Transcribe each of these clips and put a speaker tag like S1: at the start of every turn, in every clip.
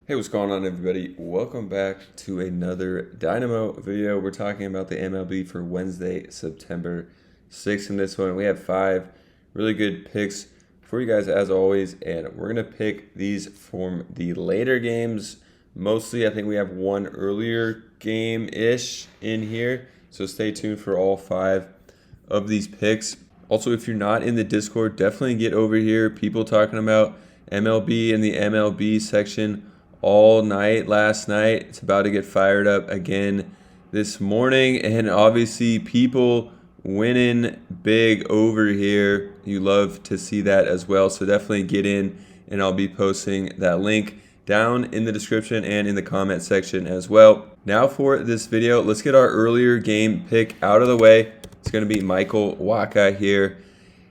S1: Hey, what's going on, everybody? Welcome back to another Dynamo video. We're talking about the MLB for Wednesday, September 6th. In this one, we have 5 really good picks for you guys, as always, and we're going to pick these from the later games. Mostly, I think we have one earlier game-ish in here, so stay tuned for all 5 of these picks. Also, if you're not in the Discord, definitely get over here. People talking about MLB in the MLB section all night last night. It's about to get fired up again this morning, and obviously people winning big over here. You love to see that as well, so definitely get in, and I'll be posting that link down in the description and in the comment section as well. Now for this video, let's get our earlier game pick out of the way. It's going to be Michael Wacha here.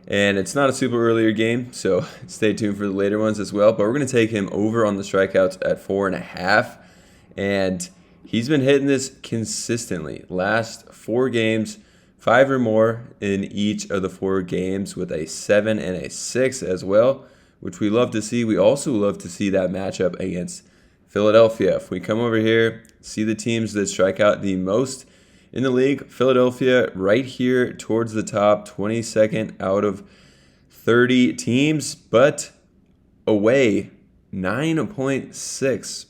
S1: And it's not a super earlier game, so stay tuned for the later ones as well. But we're going to take him over on the strikeouts at 4.5. And he's been hitting this consistently. Last 4 games, 5 or more in each of the 4 games with a 7 and a 6 as well, which we love to see. We also love to see that matchup against Philadelphia. If we come over here, see the teams that strike out the most in the league, Philadelphia right here towards the top, 22nd out of 30 teams, but away 9.6,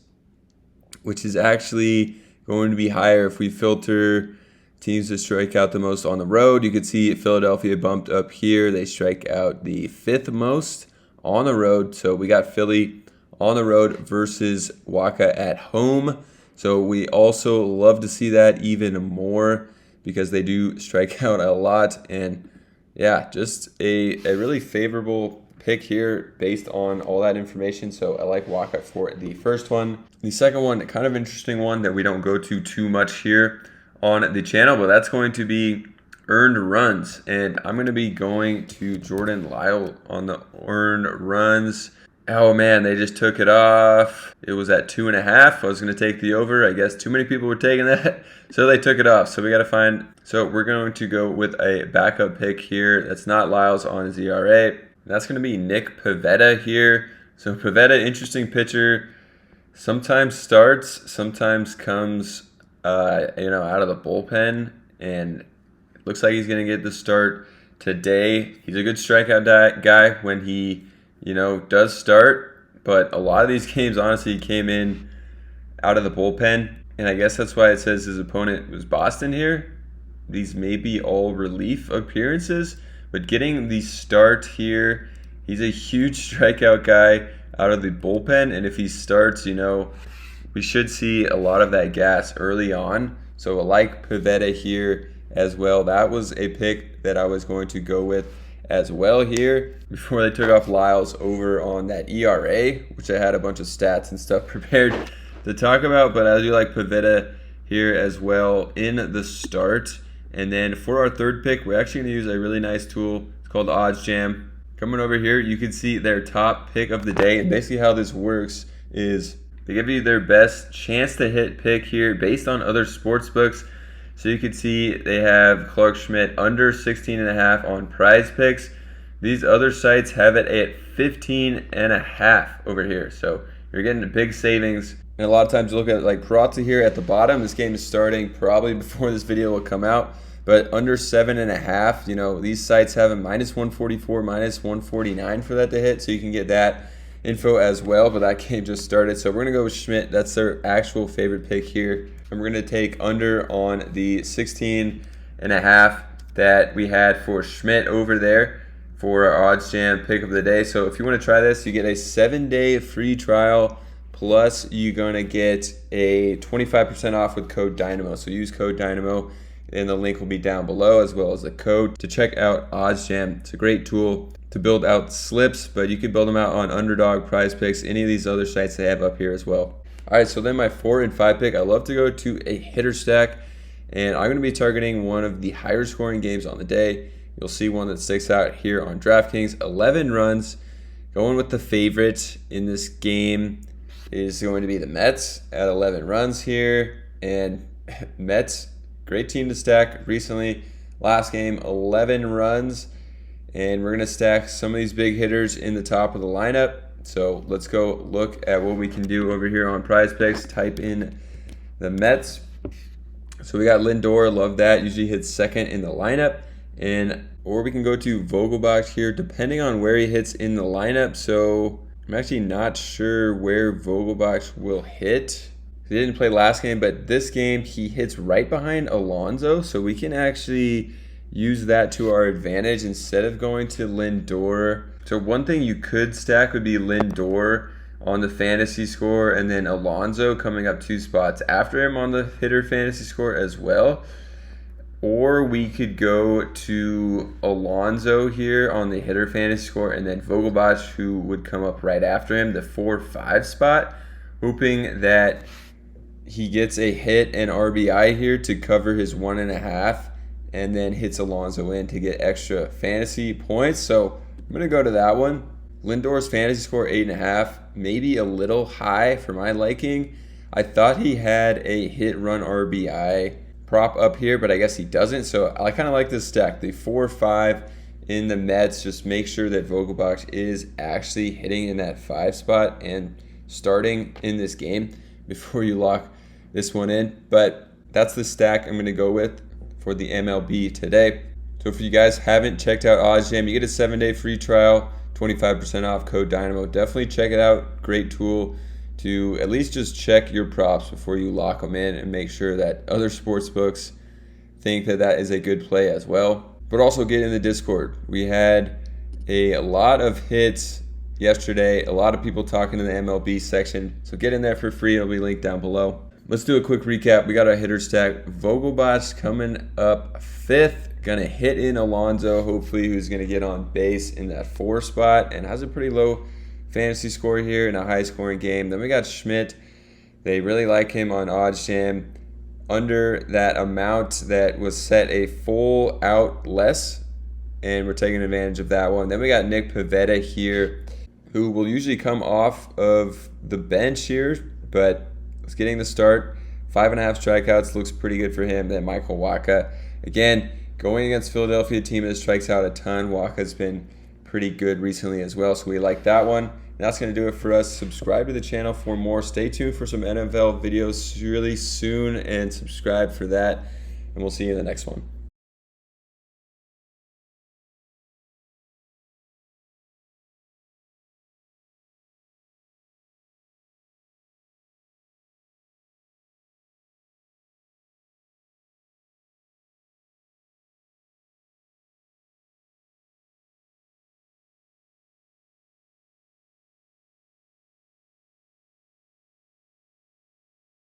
S1: which is actually going to be higher if we filter teams that strike out the most on the road. You can see Philadelphia bumped up here. They strike out the 5th most on the road. So we got Philly on the road versus Wacha at home. So we also love to see that even more because they do strike out a lot. And yeah, just a really favorable pick here based on all that information. So I like Wacha for the first one. The second one, kind of interesting one that we don't go to too much here on the channel, but that's going to be earned runs. And I'm going to be going to Jordan Lyle on the earned runs. Oh man, they just took it off. It was at 2.5. I was going to take the over. I guess too many people were taking that, so they took it off. So we got to find. So we're going to go with a backup pick here. That's not Lyles on his ERA. That's going to be Nick Pivetta here. So Pivetta, interesting pitcher. Sometimes starts, sometimes comes, out of the bullpen, and it looks like he's going to get the start today. He's a good strikeout guy when he does start, but a lot of these games, honestly, came in out of the bullpen, and I guess that's why it says his opponent was Boston here. These may be all relief appearances, but getting the start here, he's a huge strikeout guy out of the bullpen, and if he starts, we should see a lot of that gas early on. So I like Pivetta here as well. That was a pick that I was going to go with as well here before they took off Lyles over on that ERA, which I had a bunch of stats and stuff prepared to talk about, but I do like Pivetta here as well in the start. And then for our third pick, we're actually going to use a really nice tool. It's called Odds Jam. Coming over here, you can see their top pick of the day, and basically how this works is they give you their best chance to hit pick here based on other sports books. So you can see they have Clark Schmidt under 16.5 on Prizepicks. These other sites have it at 15.5 over here. So you're getting a big savings. And a lot of times you look at like Peraza here at the bottom. This game is starting probably before this video will come out. But under 7.5, these sites have a -144, -149 for that to hit. So you can get that info as well. But that game just started. So we're going to go with Schmidt. That's their actual favorite pick here. And we're going to take under on the 16.5 that we had for Schmidt over there for our Odds Jam pick of the day. So if you want to try this, you get a 7-day free trial, plus you're going to get a 25% off with code Dynamo. So use code Dynamo, and the link will be down below as well as the code to check out Odds Jam. It's a great tool to build out slips, but you can build them out on Underdog, Prizepicks, any of these other sites they have up here as well. All right, so then my 4 and 5 pick, I love to go to a hitter stack, and I'm going to be targeting one of the higher scoring games on the day. You'll see one that sticks out here on DraftKings, 11 runs. Going with the favorite in this game is going to be the Mets at 11 runs here, and Mets, great team to stack recently. Last game, 11 runs, and we're going to stack some of these big hitters in the top of the lineup. So let's go look at what we can do over here on Prizepicks. Type in the Mets. So we got Lindor, love that. Usually hits second in the lineup. Or we can go to Vogelbach here, depending on where he hits in the lineup. So I'm actually not sure where Vogelbach will hit. He didn't play last game, but this game he hits right behind Alonso. So we can actually use that to our advantage instead of going to Lindor. So one thing you could stack would be Lindor on the fantasy score, and then Alonso coming up 2 spots after him on the hitter fantasy score as well. Or we could go to Alonso here on the hitter fantasy score, and then Vogelbach, who would come up right after him, the 4-5 spot, hoping that he gets a hit and RBI here to cover his 1.5, and then hits Alonso in to get extra fantasy points. So I'm going to go to that one. Lindor's fantasy score 8.5, maybe a little high for my liking. I thought he had a hit run RBI prop up here, but I guess he doesn't. So I kind of like this stack. The 4-5 in the Mets. Just make sure that Vogelbach is actually hitting in that 5 spot and starting in this game before you lock this one in. But that's the stack I'm going to go with for the MLB today. So if you guys haven't checked out OddsJam, you get a 7-day free trial, 25% off, code Dynamo. Definitely check it out. Great tool to at least just check your props before you lock them in and make sure that other sports books think that that is a good play as well. But also get in the Discord. We had a lot of hits yesterday, a lot of people talking in the MLB section. So get in there for free. It'll be linked down below. Let's do a quick recap. We got our hitter stack. Vogelbach coming up 5th. Going to hit in Alonso, hopefully, who's going to get on base in that 4 spot and has a pretty low fantasy score here in a high-scoring game. Then we got Schmidt. They really like him on OddsJam. Under that amount that was set a full out less, and we're taking advantage of that one. Then we got Nick Pivetta here, who will usually come off of the bench here, but was getting the start. 5.5 strikeouts looks pretty good for him. Then Michael Wacha. Again, going against Philadelphia, a team that strikes out a ton. Wacha's been pretty good recently as well, so we like that one. And that's going to do it for us. Subscribe to the channel for more. Stay tuned for some NFL videos really soon, and subscribe for that. And we'll see you in the next one.